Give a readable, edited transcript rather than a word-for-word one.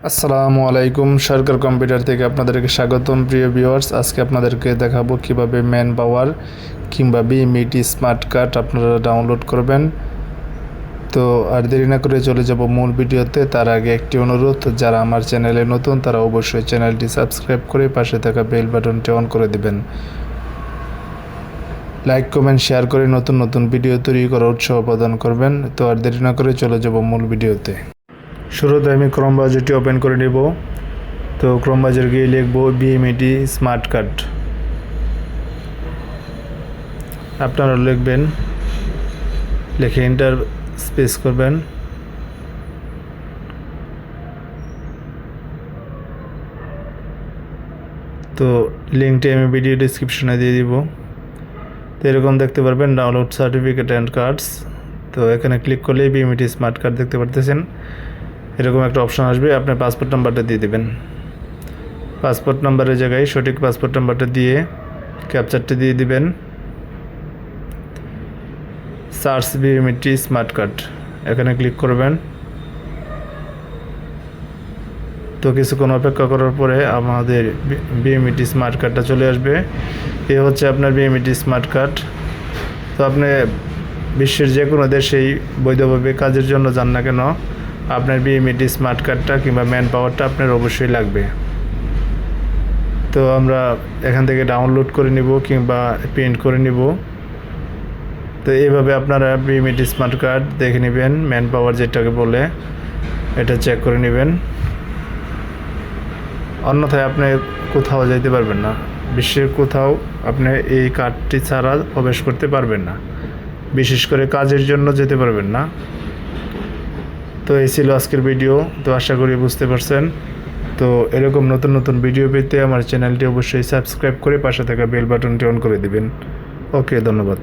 আসসালামু আলাইকুম। সরকার কম্পিউটার থেকে আপনাদেরকে স্বাগতম। প্রিয় ভিউয়ার্স, আজকে আপনাদেরকে দেখাবো কিভাবে ম্যান পাওয়ার কিংবা বিএমইটি স্মার্ট কার্ড আপনারা ডাউনলোড করবেন। তো আর দেরি না করে চলে যাব মূল ভিডিওতে। তার আগে একটি অনুরোধ, যারা আমার চ্যানেলে নতুন তারা অবশ্যই চ্যানেলটি সাবস্ক্রাইব করে পাশে থাকা বেল বাটনটি অন করে দিবেন। লাইক কমেন্ট শেয়ার করে নতুন নতুন ভিডিও তৈরি করার উৎসাহ প্রদান করবেন। তো আর দেরি না করে চলে যাব মূল ভিডিওতে। শুরুতে আমি ক্রোম ব্রাউজারটি ওপেন করে নেব। তো ক্রোম ব্রাউজার গিয়ে লিখব বিএমইটি স্মার্ট কার্ড। আপনারা লিখবেন, লিখে এন্টার স্পেস করবেন। তো লিঙ্কটি আমি ভিডিও ডিসক্রিপশনে দিয়ে দিব। তো এরকম দেখতে পারবেন ডাউনলোড সার্টিফিকেট অ্যান্ড কার্ডস। তো এখানে ক্লিক করলেই বিএমইটি স্মার্ট কার্ড দেখতে পারতেছেন। এরকম একটা অপশন আসবে, আপনার পাসপোর্ট নাম্বারটা দিয়ে দেবেন। পাসপোর্ট নাম্বারের জায়গায় সঠিক পাসপোর্ট নাম্বারটা দিয়ে ক্যাপচারটা দিয়ে দিবেন। সার্চ বিএমইটি স্মার্ট কার্ড, এখানে ক্লিক করবেন। তো কিছুক্ষণ অপেক্ষা করার পরে আমাদের বিএমইটি স্মার্ট কার্ডটা চলে আসবে। এ হচ্ছে আপনার বিএমইটি স্মার্ট কার্ড। তো আপনি বিশ্বের যে কোনো দেশেই বৈধভাবে কাজের জন্য যান না কেন, আপনার বিএমইটি স্মার্ট কার্ডটা কিংবা ম্যান পাওয়ারটা আপনার অবশ্যই লাগবে। তো আমরা এখান থেকে ডাউনলোড করে নিব কিংবা প্রিন্ট করে নিব। তো এইভাবে আপনারা বিএমইটি স্মার্ট কার্ড দেখে নেবেন, ম্যান পাওয়ার যেটাকে বলে এটা চেক করে নেবেন। অন্যথায় আপনি কোথাও যেতে পারবেন না, বিশ্বের কোথাও আপনি এই কার্ডটি ছাড়া প্রবেশ করতে পারবেন না, বিশেষ করে কাজের জন্য যেতে পারবেন না। তো এই ছিল আজকের ভিডিও। তো আশা করি বুঝতে পারছেন। তো এরকম নতুন নতুন ভিডিও পেতে আমার চ্যানেলটি অবশ্যই সাবস্ক্রাইব করে পাশে থাকা বেল বাটনটি অন করে দিবেন। ওকে, ধন্যবাদ।